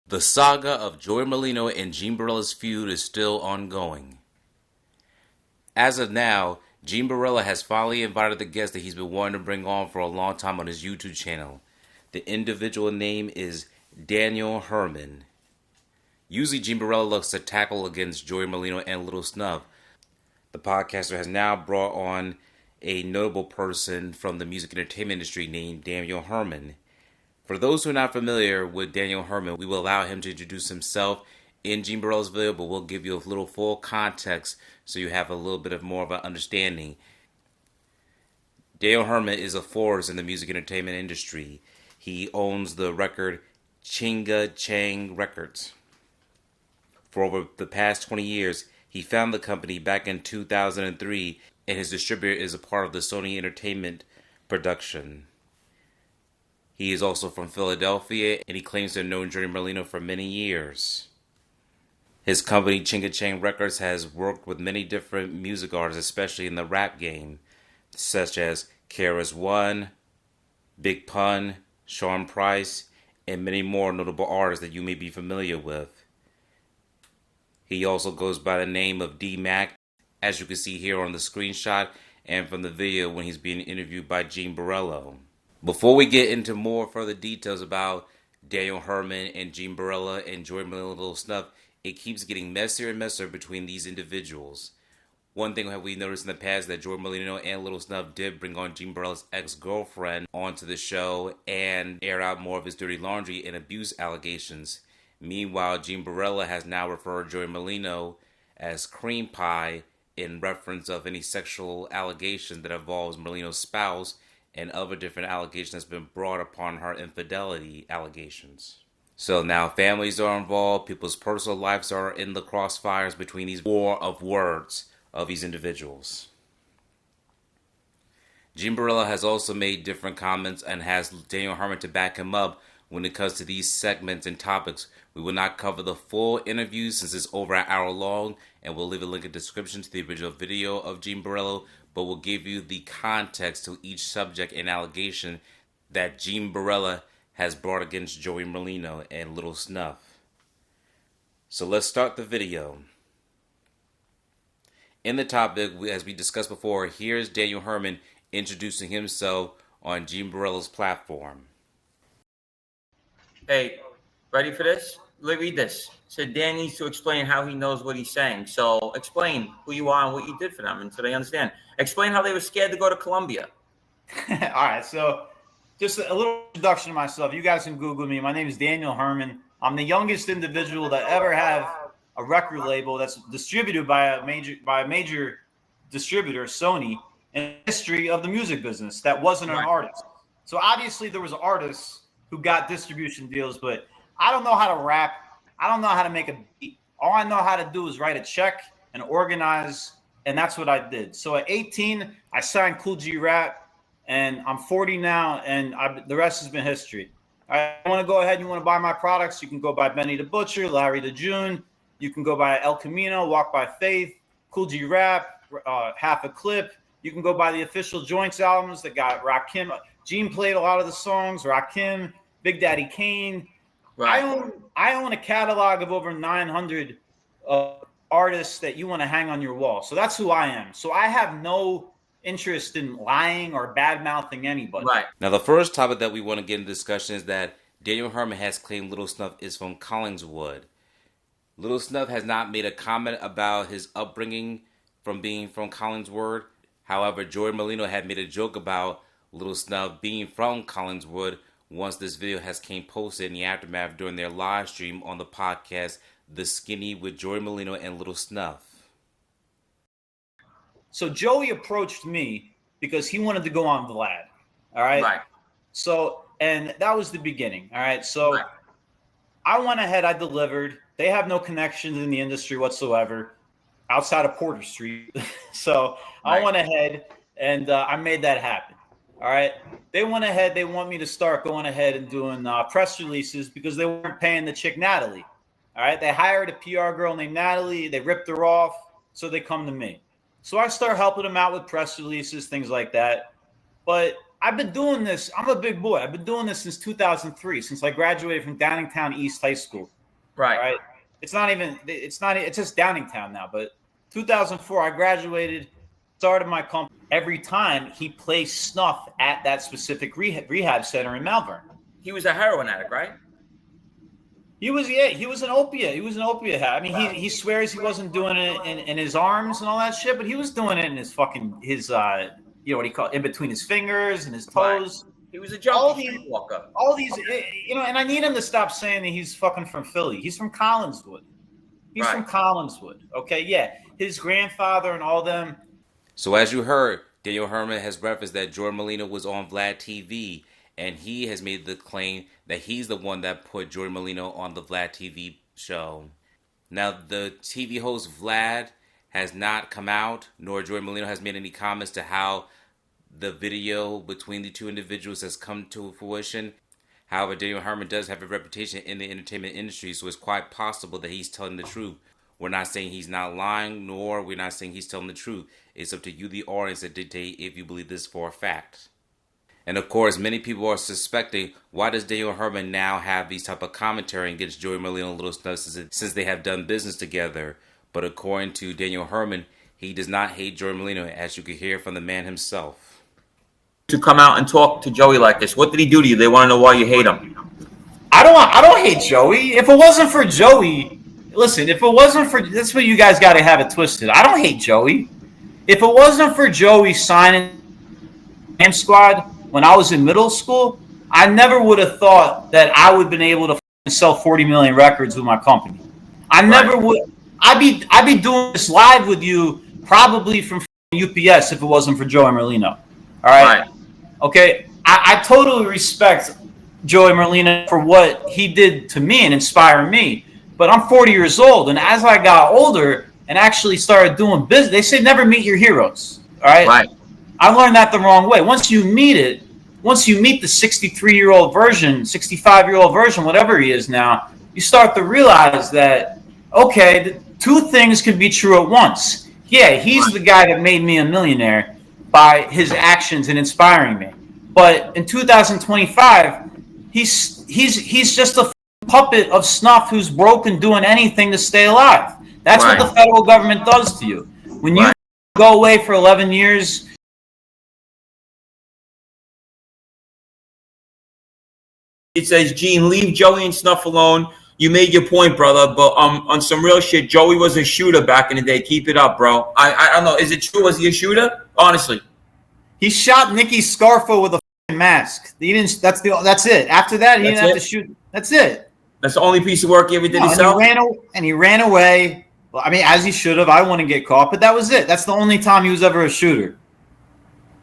The saga of Joey Merlino and Gene Borrello's feud is still ongoing. As of now, Gene Borrello has finally invited the guest that he's been wanting to bring on for a long time on his YouTube channel. The individual name is Daniel Herman. Usually Gene Borrello looks to tackle against Joey Merlino and Lil Snuff. The podcaster has now brought on a notable person from the music entertainment industry named Daniel Herman. For those who are not familiar with Daniel Herman, we will allow him to introduce himself in Gene Borrello's video, but we'll give you a little full context so you have a little bit of more of an understanding. Daniel Herman is a force in the music entertainment industry. He owns the record Chinga Chang Records. For over the past 20 years, he founded the company back in 2003, and his distributor is a part of the Sony Entertainment production. He is also from Philadelphia, and he claims to have known Joey Merlino for many years. His company, Chinga Chang Records, has worked with many different music artists, especially in the rap game, such as KRS-One, Big Pun, Sean Price, and many more notable artists that you may be familiar with. He also goes by the name of D-Mac, as you can see here on the screenshot and from the video when he's being interviewed by Gene Borrello. Before we get into more further details about Daniel Herman and Gene Borrello and Joey Merlino and Lil Snuff, it keeps getting messier and messier between these individuals. One thing that we noticed in the past is that Joey Merlino and Lil Snuff did bring on Gene Borrello's ex-girlfriend onto the show and air out more of his dirty laundry and abuse allegations. Meanwhile, Gene Borrello has now referred Joey Merlino as cream pie in reference of any sexual allegation that involves Merlino's spouse and other different allegations that's been brought upon her infidelity allegations. So now families are involved, people's personal lives are in the crossfires between these war of words of these individuals. Gene Borrello has also made different comments and has Daniel Herman to back him up when it comes to these segments and topics. We will not cover the full interview since it's over an hour long, and we'll leave a link in the description to the original video of Gene Borrello, but we'll give you the context to each subject and allegation that Gene Borrello has brought against Joey Merlino and Lil Snuff. So let's start the video. In the topic, as we discussed before, here's Daniel Herman introducing himself on Gene Borrello's platform. Hey, ready for this? Read this. So Dan needs to explain how he knows what he's saying. So explain who you are and what you did for them until they understand. Explain how they were scared to go to Colombia. All right, so just a little introduction to myself. You guys can Google me. My name is Daniel Herman. I'm the youngest individual to ever have a record label that's distributed by a major distributor, Sony, in the history of the music business that wasn't an artist. So obviously there was artists who got distribution deals, but I don't know how to rap. I don't know how to make a beat. All I know how to do is write a check and organize, and that's what I did. So at 18, I signed Cool G Rap, and I'm 40 now, and the rest has been history. I want to go ahead. You want to buy my products? You can go buy Benny the Butcher, Larry the June. You can go buy El Camino, Walk by Faith, Cool G Rap, Half a Clip. You can go buy the official Joints albums that got Rakim. Gene played a lot of the songs, Rakim, Big Daddy Kane. Right. I own a catalog of over 900 artists that you want to hang on your wall. So that's who I am. So I have no interest in lying or bad-mouthing anybody. Right. Now, the first topic that we want to get into discussion is that Daniel Herman has claimed Lil Snuff is from Collingswood. Lil Snuff has not made a comment about his upbringing from being from Collingswood. However, Joey Merlino had made a joke about Lil Snuff being from Collingswood once this video has came posted in the aftermath during their live stream on the podcast The Skinny with Joey Merlino and Lil Snuff. So Joey approached me because he wanted to go on Vlad. All right. Right. So, and that was the beginning. All right. So right. I went ahead, I delivered. They have no connections in the industry whatsoever outside of Porter Street. So right. I went ahead and I made that happen. All right. They went ahead. They want me to start going ahead and doing press releases because they weren't paying the chick, Natalie. All right. They hired a PR girl named Natalie. They ripped her off. So they come to me. So I start helping them out with press releases, things like that. But I've been doing this. I'm a big boy. I've been doing this since 2003, since I graduated from Downingtown East High School. Right. Right. It's not even. It's just Downingtown now. But 2004, I graduated, started my company. Every time he plays Snuff at that specific rehab center in Malvern. He was a heroin addict, right? He was an opiate. He was an opiate. I mean, he swears he wasn't doing it in his arms and all that shit, but he was doing it in his fucking you know what he called in between his fingers and his toes. Right. He was a junkie walker. All these, you know, and I need him to stop saying that he's fucking from Philly. He's from Collinswood. He's from Collinswood. Okay, yeah. His grandfather and all them. So as you heard, Daniel Herman has referenced that Joy Merlino was on Vlad TV, and he has made the claim that he's the one that put Joy Merlino on the Vlad TV show. Now, the TV host Vlad has not come out, nor Joy Merlino has made any comments to how the video between the two individuals has come to fruition. However, Daniel Herman does have a reputation in the entertainment industry, so it's quite possible that he's telling the truth. We're not saying he's not lying, nor we're not saying he's telling the truth. It's up to you, the audience, to dictate if you believe this for a fact. And of course, many people are suspecting, why does Daniel Herman now have these type of commentary against Joy Merlino and Lil Snuff since they have done business together? But according to Daniel Herman, he does not hate Joy Merlino, as you could hear from the man himself. To come out and talk to Joey like this, what did he do to you? They want to know why you hate him. I don't hate Joey. If it wasn't for Joey, listen, if it wasn't for, that's what you guys got to have it twisted. I don't hate Joey. If it wasn't for Joey signing Ham Squad when I was in middle school, I never would have thought that I would have been able to sell 40 million records with my company. I never would. I'd be doing this live with you probably from UPS if it wasn't for Joey Merlino. All right. Okay. I totally respect Joey Merlino for what he did to me and inspiring me. But I'm 40 years old, and as I got older and actually started doing business, they say never meet your heroes. All right. Right. I learned that the wrong way. Once you meet the 63-year-old version, 65-year-old version, whatever he is now, you start to realize that, okay, two things can be true at once. Yeah, he's the guy that made me a millionaire by his actions and inspiring me. But in 2025, he's just a puppet of Snuff who's broken doing anything to stay alive. That's what the federal government does to you. When you go away for 11 years, it says, Gene, leave Joey and Snuff alone. You made your point, brother, but on some real shit, Joey was a shooter back in the day. Keep it up, bro. I don't know. Is it true? Was he a shooter? Honestly. He shot Nicky Scarfo with a mask. He didn't. That's it. After that, he didn't have to shoot. That's it. That's the only piece of work he ever did himself? And he ran away. Well, I mean, as he should have. I wouldn't get caught, but that was it. That's the only time he was ever a shooter.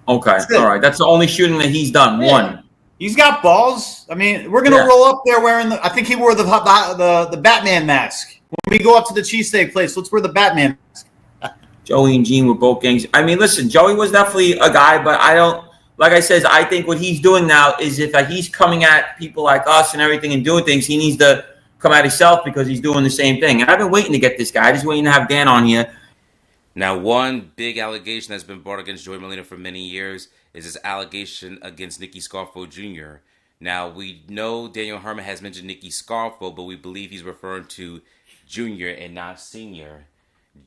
Okay. All right. That's the only shooting that he's done. Yeah. One. He's got balls. I mean, we're gonna roll up there wearing I think he wore the Batman mask. When we go up to the cheesesteak place, let's wear the Batman mask. Joey and Gene were both gangs. I mean, listen, Joey was definitely a guy, but I don't. Like I says, I think what he's doing now is if he's coming at people like us and everything and doing things, he needs to come at himself because he's doing the same thing. And I've been waiting to get this guy. I'm just waiting to have Dan on here. Now, one big allegation that's been brought against Joey Merlino for many years is this allegation against Nicky Scarfo Jr. Now, we know Daniel Herman has mentioned Nicky Scarfo, but we believe he's referring to Jr. and not Senior.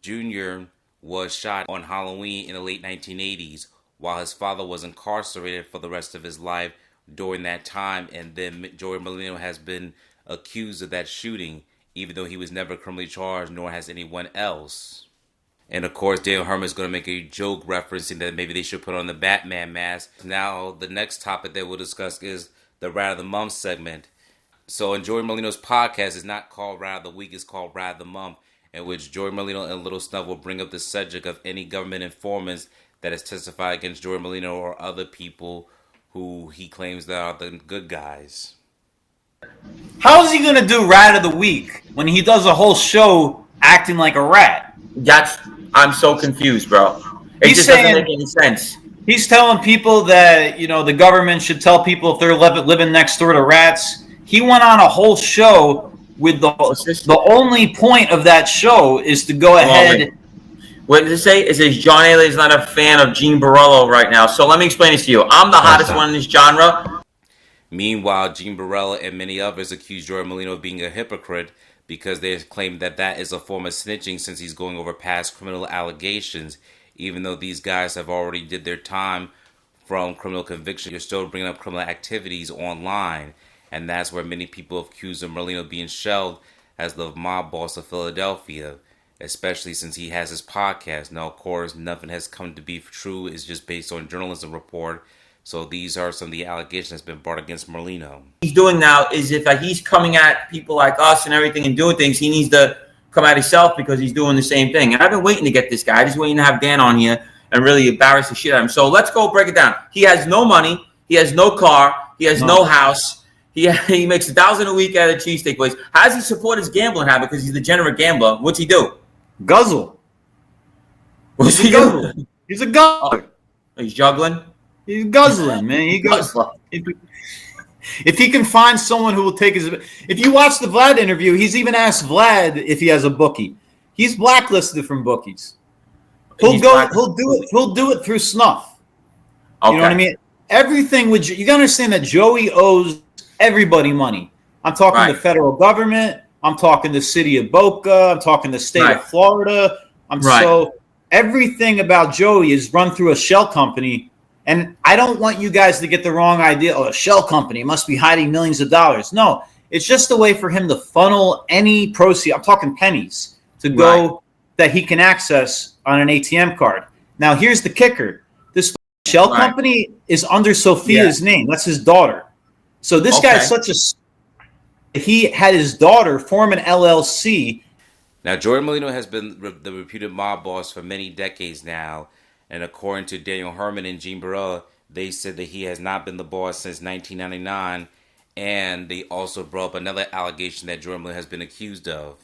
Jr. was shot on Halloween in the late 1980s while his father was incarcerated for the rest of his life during that time, and then Joey Merlino has been accused of that shooting, even though he was never criminally charged, nor has anyone else. And of course, Daniel Herman is going to make a joke referencing that maybe they should put on the Batman mask. Now, the next topic that we'll discuss is the Rat of the Month segment. So, in Joey Merlino's podcast, it's not called Rat of the Week, it's called Rat of the Month, in which Joey Merlino and Lil Snuff will bring up the subject of any government informants that has testified against Joey Merlino or other people who he claims that are the good guys. How is he going to do Rat of the Week when he does a whole show acting like a rat? I'm so confused, bro. It just doesn't make any sense. He's telling people that, you know, the government should tell people if they're living next door to rats. He went on a whole show with the only point of that show is to go ahead. What does it say? It says John Ailey is not a fan of Gene Borrello right now. So let me explain this to you. I'm the hottest one in this genre. Meanwhile, Gene Borrello and many others accuse Joey Merlino of being a hypocrite because they claim that that is a form of snitching since he's going over past criminal allegations. Even though these guys have already did their time from criminal conviction, you're still bringing up criminal activities online. And that's where many people accuse of Merlino being shelved as the mob boss of Philadelphia, especially since he has his podcast. Now, of course, nothing has come to be true. It's just based on journalism report. So these are some of the allegations that's been brought against Merlino. He's doing now is if he's coming at people like us and everything and doing things, he needs to come at himself because he's doing the same thing. And I've been waiting to get this guy. I'm just waiting to have Dan on here and really embarrass the shit out of him. So let's go break it down. He has no money. He has no car. He has no house. He makes $1,000 a week at a cheesesteak place. How does he support his gambling habit? Because he's a degenerate gambler. What's he do? Guzzle. What's he do? He's a guzzler. Oh, he's juggling. He's guzzling, man. He goes. If he can find someone who will take his, if you watch the Vlad interview, he's even asked Vlad if he has a bookie. He's blacklisted from bookies. He'll do it through Snuff. Okay. You know what I mean? Everything with you gotta understand that Joey owes everybody money. I'm talking the federal government. I'm talking the city of Boca. I'm talking the state of Florida. So everything about Joey is run through a shell company. And I don't want you guys to get the wrong idea. Oh, a shell company must be hiding millions of dollars. No, it's just a way for him to funnel any proceeds. I'm talking pennies to go that he can access on an ATM card. Now, here's the kicker. This shell company is under Sophia's name. That's his daughter. So this guy is such a... He had his daughter form an LLC. Now, Joey Merlino has been the reputed mob boss for many decades now. And according to Daniel Herman and Gene Borrello, they said that he has not been the boss since 1999. And they also brought up another allegation that Joey Merlino has been accused of.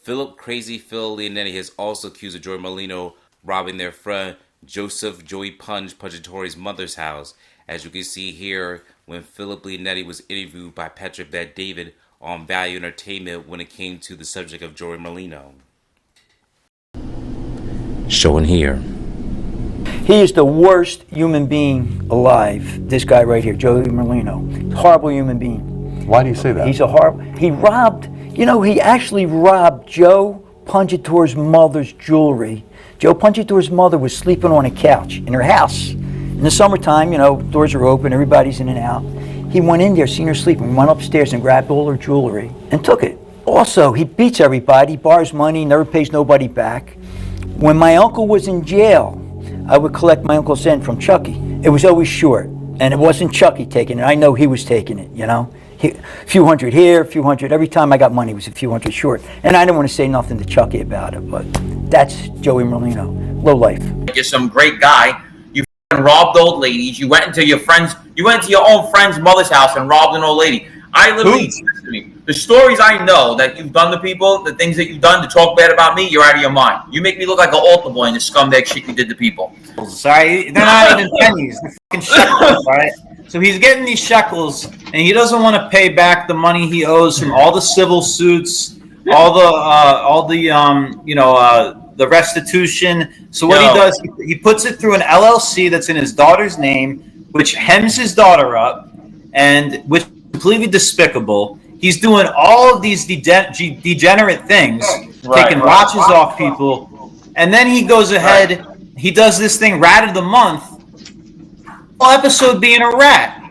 Philip Crazy Phil Leonetti has also accused of Joey Merlino robbing their friend Joseph Joey Punjatori's mother's house. As you can see here, when Philip Leonetti was interviewed by Patrick Bet David on Value Entertainment when it came to the subject of Joey Merlino. Showing here. He is the worst human being alive. This guy right here, Joey Merlino. Horrible human being. Why do you say that? He's a horrible... He robbed... You know, he actually robbed Joe Punjatori's mother's jewelry. Joe Punjatori's mother was sleeping on a couch in her house. In the summertime, you know, doors are open, everybody's in and out. He went in there, seen her sleeping, went upstairs and grabbed all her jewelry and took it. Also, he beats everybody, borrows money, never pays nobody back. When my uncle was in jail, I would collect my uncle's end from Chucky. It was always short, and it wasn't Chucky taking it. I know he was taking it, you know. A few hundred here, a few hundred. Every time I got money, it was a few hundred short. And I didn't want to say nothing to Chucky about it, but that's Joey Merlino. Low life. You're some great guy. You robbed old ladies. You went into your own friend's mother's house and robbed an old lady. I literally, the stories I know that you've done to people, the things that you've done to talk bad about me, you're out of your mind. You make me look like an altar boy in the scumbag shit you did to people. Sorry, they're not even pennies. They're fucking shekels, all right? So he's getting these shekels, and he doesn't want to pay back the money he owes from all the civil suits, the restitution. So what he does, he puts it through an LLC that's in his daughter's name, which hems his daughter up, and which is completely despicable. He's doing all of these degenerate things, taking watches off people, and then he goes ahead. He does this thing, Rat of the Month. Whole episode being a rat,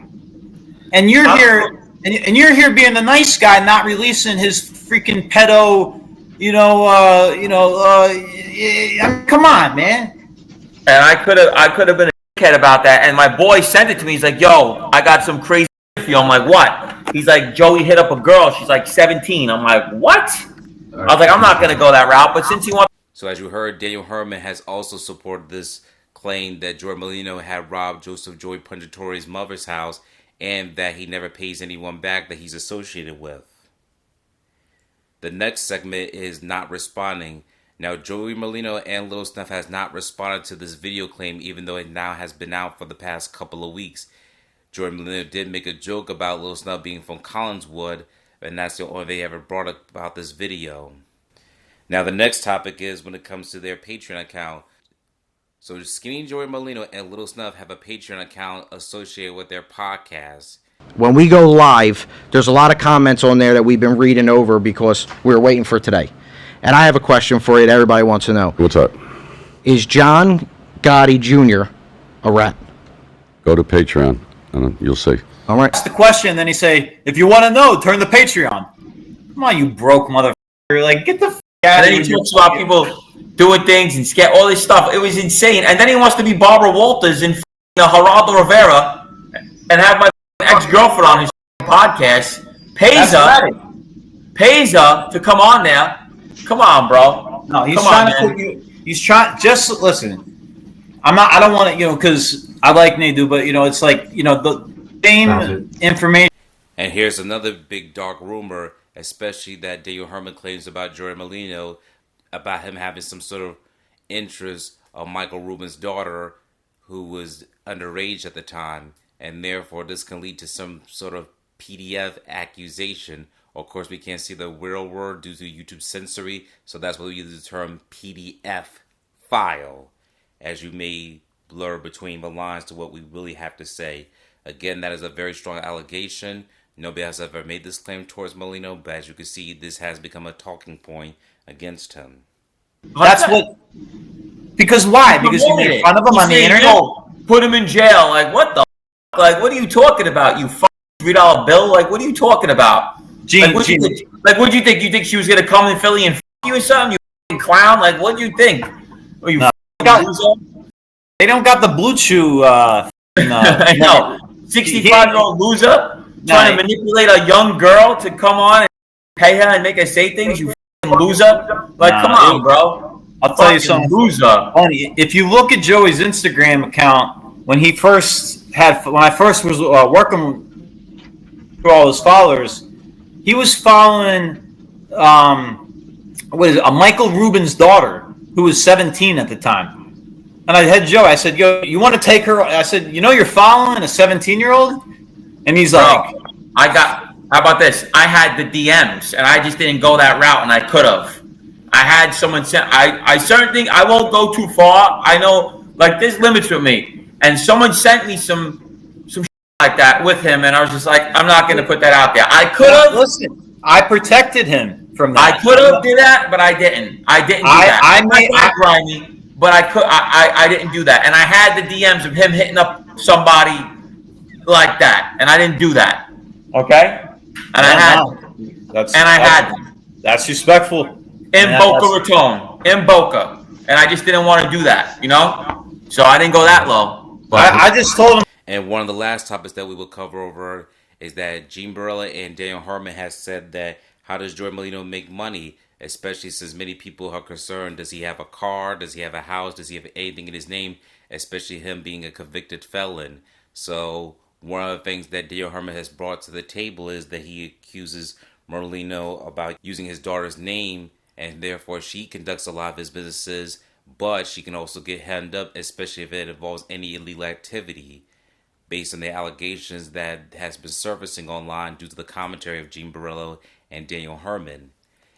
and you're here, and you're here being the nice guy, not releasing his freaking pedo. Come on, man. And I could have been a dickhead about that. And my boy sent it to me. He's like, "Yo, I got some crazy for you." I'm like, "What?" He's like, "Joey hit up a girl. She's like 17." I'm like, "What?" I was like, "I'm not gonna go that route." But since he wants, so as you heard, Daniel Herman has also supported this claim that Joey Merlino had robbed Joseph Joey Punjatori's mother's house and that he never pays anyone back that he's associated with. The next segment is not responding. Now, Joey Merlino and Lil Snuff has not responded to this video claim, even though it now has been out for the past couple of weeks. Joey Merlino did make a joke about Lil Snuff being from Collinswood, and that's the only they ever brought up about this video. Now, the next topic is when it comes to their Patreon account. So Skinny Joey Merlino and Lil Snuff have a Patreon account associated with their podcast. when we go live, there's a lot of comments on there that we've been reading over because we were waiting for today. And I have a question for you that everybody wants to know. What's up? Is John Gotti Jr. a rat? Go to Patreon and you'll see. All right. Ask the question, then he say, if you want to know, turn the Patreon. Come on, you broke motherfucker. Like, get the f*** out And of then here. he talks about people doing things and all this stuff. It was insane. And then he wants to be Barbara Walters and Geraldo Rivera and have my ex-girlfriend on his podcast. Pays her to come on there. Come on, bro. No, he's Come trying on, to man. put you. He's trying. Just listen. I don't want to, because I like Nadu, but it's like, the same information. And here's another big dark rumor, especially that Daniel Herman claims about Joey Merlino, about him having some sort of interest of Michael Rubin's daughter, who was underage at the time, and therefore this can lead to some sort of PDF accusation. Of course, we can't see the real word due to YouTube censoring, so that's why we use the term PDF file, as you may blur between the lines to what we really have to say. Again, that is a very strong allegation. Nobody has ever made this claim towards Merlino, but as you can see, this has become a talking point against him. That's what. Because why? Because you made fun of him on the internet. Put him in jail. Like, what the? Like, what are you talking about? You $3 bill? Like, what are you talking about? Gene, what'd you think? You think she was gonna come in Philly and you or something? You clown? Like, what'd you think? Are you loser? They don't got the blue chew. I know. 65-year-old loser trying to manipulate a young girl to come on and pay her and make her say things. You loser. Like, come on, bro. I'll tell you something. Loser. Funny. If you look at Joey's Instagram account, when I first was working through all his followers, he was following Michael Rubin's daughter, who was 17 at the time. And I had Joe. I said, "Yo, you want to take her?" I said, "You're following a 17-year-old?" And he's like, How about this? I had the DMs, and I just didn't go that route, and I could have. I had someone send. I certain thing. I won't go too far. I know, like, there's limits with me. And someone sent me some like that with him, and I was just like, I'm not going to put that out there. I could have. Listen, I protected him from that. I could have did that, but I didn't. I didn't do that. But I didn't do that. And I had the DMs of him hitting up somebody like that, and I didn't do that. Okay? And I had them. That's respectful. In Boca Raton. In Boca. And I just didn't want to do that, So I didn't go that low. But I just told him. And one of the last topics that we will cover over is that Gene Borrello and Daniel Herman has said that how does Joey Merlino make money? Especially since many people are concerned, does he have a car? Does he have a house? Does he have anything in his name? Especially him being a convicted felon. So one of the things that Daniel Herman has brought to the table is that he accuses Merlino about using his daughter's name, and therefore she conducts a lot of his businesses, but she can also get hemmed up, especially if it involves any illegal activity, based on the allegations that has been surfacing online due to the commentary of Gene Borrello and Daniel Herman.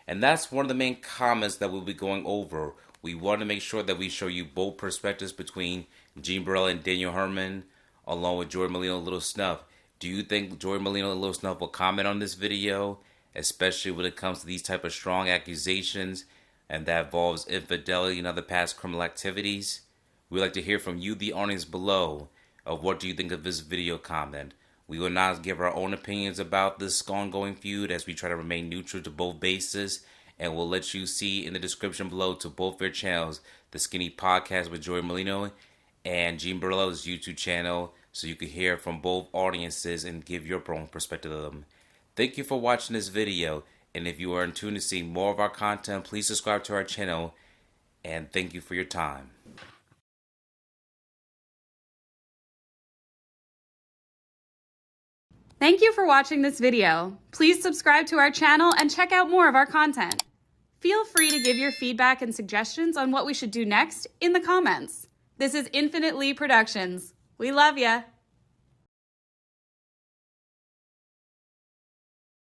And that's one of the main comments that we'll be going over. We want to make sure that we show you both perspectives between Gene Borrello and Daniel Herman, along with Joey Merlino and Lil Snuff. Do you think Joey Merlino and Lil Snuff will comment on this video, especially when it comes to these type of strong accusations and that involves infidelity and other past criminal activities? We'd like to hear from you, the audience below, of what do you think of this video comment. We will not give our own opinions about this ongoing feud as we try to remain neutral to both bases, and we'll let you see in the description below to both their channels, The Skinny Podcast with Joey Merlino and Gene Borrello's YouTube channel, so you can hear from both audiences and give your own perspective of them. Thank you for watching this video, and if you are in tune to see more of our content, please subscribe to our channel, and thank you for your time. Thank you for watching this video. Please subscribe to our channel and check out more of our content. Feel free to give your feedback and suggestions on what we should do next in the comments. This is Infinite Lee Productions. We love ya.